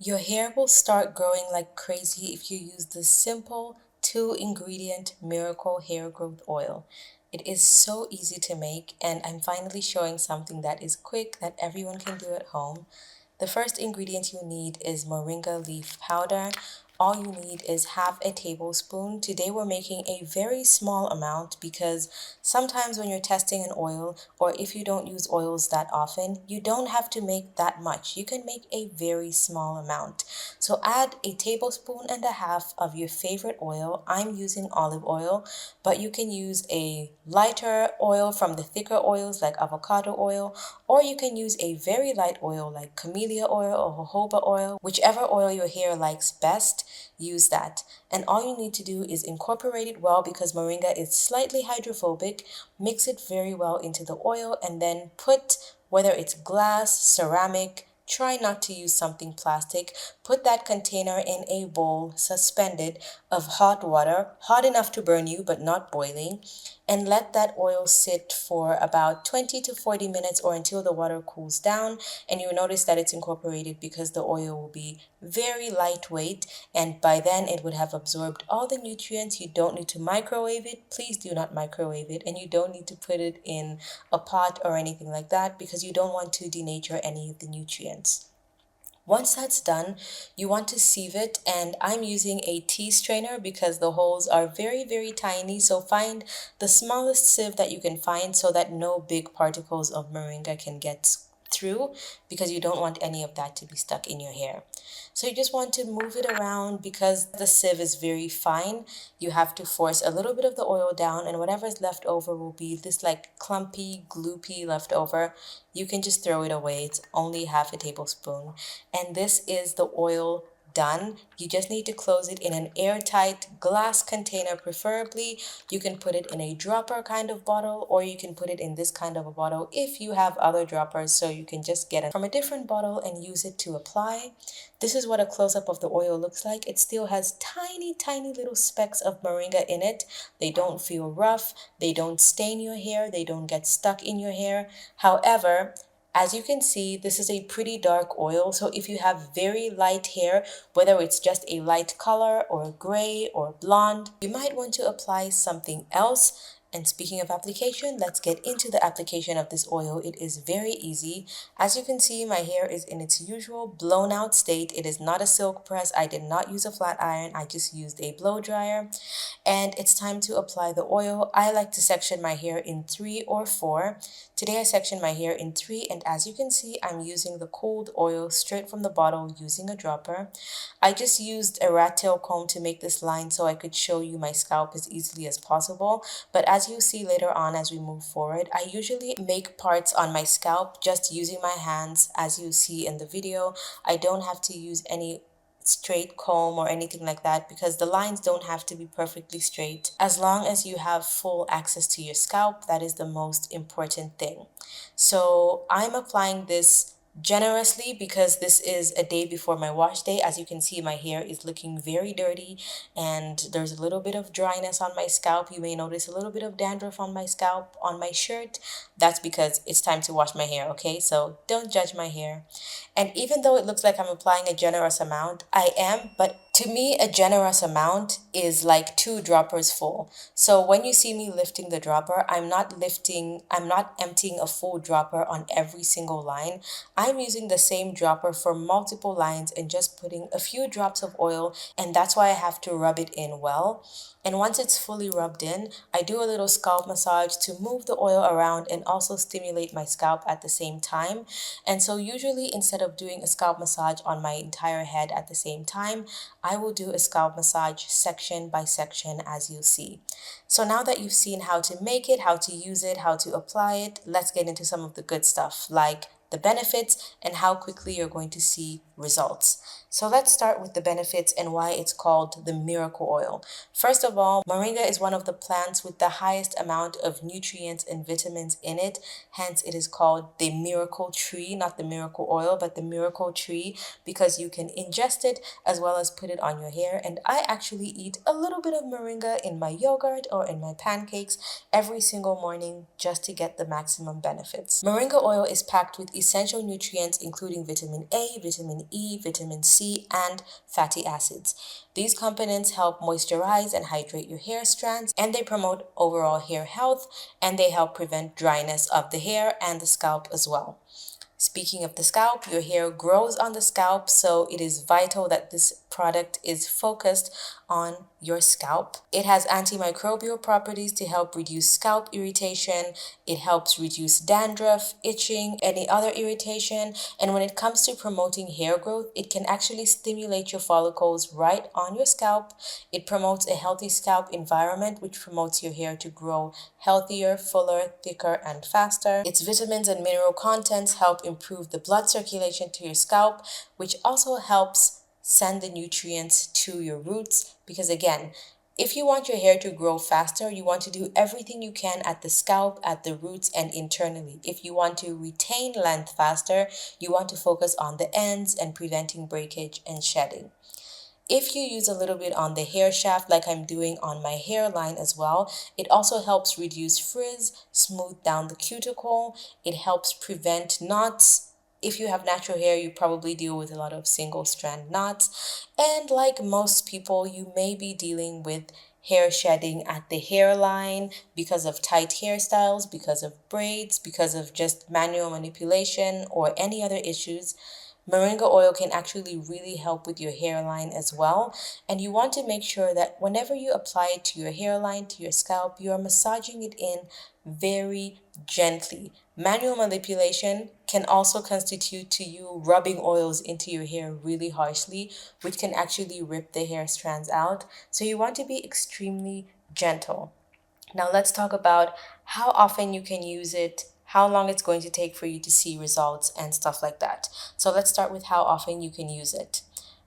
Your hair will start growing like crazy if you use the simple 2-ingredient miracle hair growth oil. It is so easy to make, and I'm finally showing something that is quick that everyone can do at home. The first ingredient you need is moringa leaf powder. All you need is half a tablespoon. Today we're making a very small amount because sometimes when you're testing an oil, or if you don't use oils that often, you don't have to make that much. You can make a very small amount. So add a tablespoon and a half of your favorite oil. I'm using olive oil, but you can use a lighter oil from the thicker oils like avocado oil, or you can use a very light oil like camellia oil or jojoba oil. Whichever oil your hair likes best, use that. And all you need to do is incorporate it well because moringa is slightly hydrophobic. Mix it very well into the oil and then put, whether it's glass, ceramic, try not to use something plastic. Put that container in a bowl suspended of hot water, hot enough to burn you but not boiling, and let that oil sit for about 20 to 40 minutes or until the water cools down. And you'll notice that it's incorporated because the oil will be very lightweight, and by then it would have absorbed all the nutrients. You don't need to microwave it. Please do not microwave it, and you don't need to put it in a pot or anything like that because you don't want to denature any of the nutrients. Once that's done, you want to sieve it, and I'm using a tea strainer because the holes are very, very tiny. So find the smallest sieve that you can find so that no big particles of moringa can get through, because you don't want any of that to be stuck in your hair. So you just want to move it around because the sieve is very fine. You have to force a little bit of the oil down, and whatever is left over will be this like clumpy, gloopy leftover. You can just throw it away. It's only half a tablespoon. And this is the oil done. You just need to close it in an airtight glass container preferably. You can put it in a dropper kind of bottle, or you can put it in this kind of a bottle if you have other droppers, so you can just get it from a different bottle and use it to apply. This is what a close-up of the oil looks like. It still has tiny, tiny little specks of moringa in it. They don't feel rough, they don't stain your hair, they don't get stuck in your hair. However, as you can see, this is a pretty dark oil, so if you have very light hair, whether it's just a light color or gray or blonde, you might want to apply something else. And speaking of application, let's get into the application of this oil. It is very easy. As you can see, my hair is in its usual blown out state. It is not a silk press. I did not use a flat iron. I just used a blow dryer. And it's time to apply the oil. I like to section my hair in 3 or 4. Today I sectioned my hair in 3, and as you can see, I'm using the cooled oil straight from the bottle using a dropper. I just used a rat tail comb to make this line so I could show you my scalp as easily as possible. But as you'll see later on as we move forward, I usually make parts on my scalp just using my hands. As you see in the video, I don't have to use any straight comb or anything like that because the lines don't have to be perfectly straight. As long as you have full access to your scalp, that is the most important thing. So I'm applying this generously because this is a day before my wash day. As you can see, my hair is looking very dirty and there's a little bit of dryness on my scalp. You may notice a little bit of dandruff on my scalp, on my shirt. That's because it's time to wash my hair, okay? So don't judge my hair. And even though it looks like I'm applying a generous amount, I am, but to me, a generous amount is like 2 droppers full. So when you see me lifting the dropper, I'm not emptying a full dropper on every single line. I'm using the same dropper for multiple lines and just putting a few drops of oil, and that's why I have to rub it in well. And once it's fully rubbed in, I do a little scalp massage to move the oil around and also stimulate my scalp at the same time. And so usually instead of doing a scalp massage on my entire head at the same time, I will do a scalp massage section by section as you see. So now that you've seen how to make it, how to use it, how to apply it, let's get into some of the good stuff like the benefits and how quickly you're going to see results. So let's start with the benefits and why it's called the miracle oil. First of all, moringa is one of the plants with the highest amount of nutrients and vitamins in it. Hence, it is called the miracle tree, not the miracle oil, but the miracle tree, because you can ingest it as well as put it on your hair. And I actually eat a little bit of moringa in my yogurt or in my pancakes every single morning just to get the maximum benefits. Moringa oil is packed with essential nutrients including vitamin A, vitamin E, vitamin C, and fatty acids. These components help moisturize and hydrate your hair strands, and they promote overall hair health, and they help prevent dryness of the hair and the scalp as well. Speaking of the scalp, your hair grows on the scalp, so it is vital that this product is focused on your scalp. It has antimicrobial properties to help reduce scalp irritation. It helps reduce dandruff, itching, any other irritation. And when it comes to promoting hair growth, it can actually stimulate your follicles right on your scalp. It promotes a healthy scalp environment, which promotes your hair to grow healthier, fuller, thicker, and faster. Its vitamins and mineral contents help improve the blood circulation to your scalp, which also helps send the nutrients to your roots. Because again, if you want your hair to grow faster, you want to do everything you can at the scalp, at the roots, and internally. If you want to retain length faster, you want to focus on the ends and preventing breakage and shedding. If you use a little bit on the hair shaft like I'm doing on my hairline as well, it also helps reduce frizz, smooth down the cuticle. It helps prevent knots. If you have natural hair, you probably deal with a lot of single strand knots. And like most people, you may be dealing with hair shedding at the hairline because of tight hairstyles, because of braids, because of just manual manipulation, or any other issues. Moringa oil can actually really help with your hairline as well. And you want to make sure that whenever you apply it to your hairline, to your scalp, you are massaging it in very gently. Manual manipulation can also constitute to you rubbing oils into your hair really harshly, which can actually rip the hair strands out. So you want to be extremely gentle. Now let's talk about how often you can use it, how long it's going to take for you to see results, and stuff like that. So let's start with how often you can use it.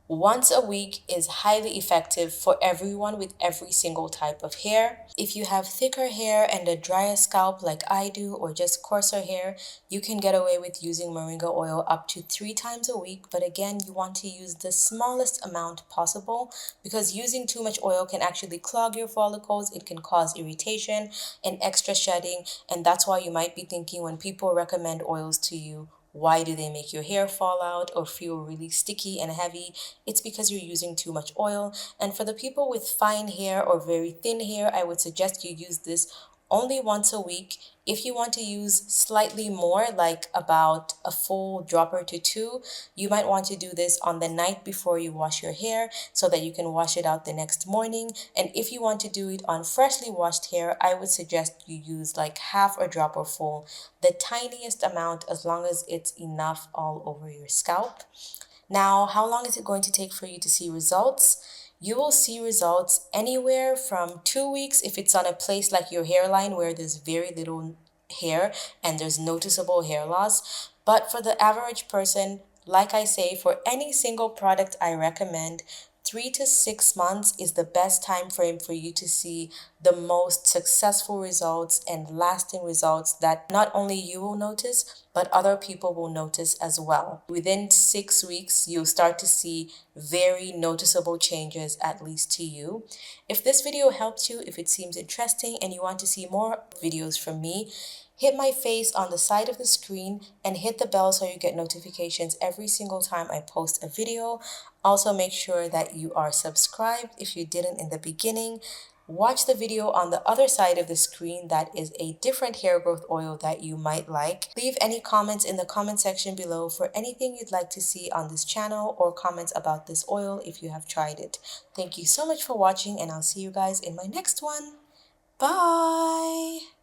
Once a week is highly effective for everyone with every single type of hair. If you have thicker hair and a drier scalp like I do, or just coarser hair, you can get away with using moringa oil up to 3 times a week. But again, you want to use the smallest amount possible, because using too much oil can actually clog your follicles. It can cause irritation and extra shedding. And that's why you might be thinking, when people recommend oils to you, why do they make your hair fall out or feel really sticky and heavy? It's because you're using too much oil. And for the people with fine hair or very thin hair, I would suggest you use this only once a week. If you want to use slightly more, like about a full dropper to two, you might want to do this on the night before you wash your hair so that you can wash it out the next morning. And if you want to do it on freshly washed hair, I would suggest you use like half a dropper full, the tiniest amount, as long as it's enough all over your scalp. Now, how long is it going to take for you to see results? You will see results anywhere from 2 weeks if it's on a place like your hairline where there's very little hair and there's noticeable hair loss. But for the average person, like I say, for any single product I recommend, 3 to 6 months is the best time frame for you to see the most successful results and lasting results that not only you will notice, but other people will notice as well. Within 6 weeks, you'll start to see very noticeable changes, at least to you. If this video helped you, if it seems interesting and you want to see more videos from me, hit my face on the side of the screen and hit the bell so you get notifications every single time I post a video. Also, make sure that you are subscribed if you didn't in the beginning. Watch the video on the other side of the screen, that is a different hair growth oil that you might like. Leave any comments in the comment section below for anything you'd like to see on this channel, or comments about this oil if you have tried it. Thank you so much for watching, and I'll see you guys in my next one. Bye!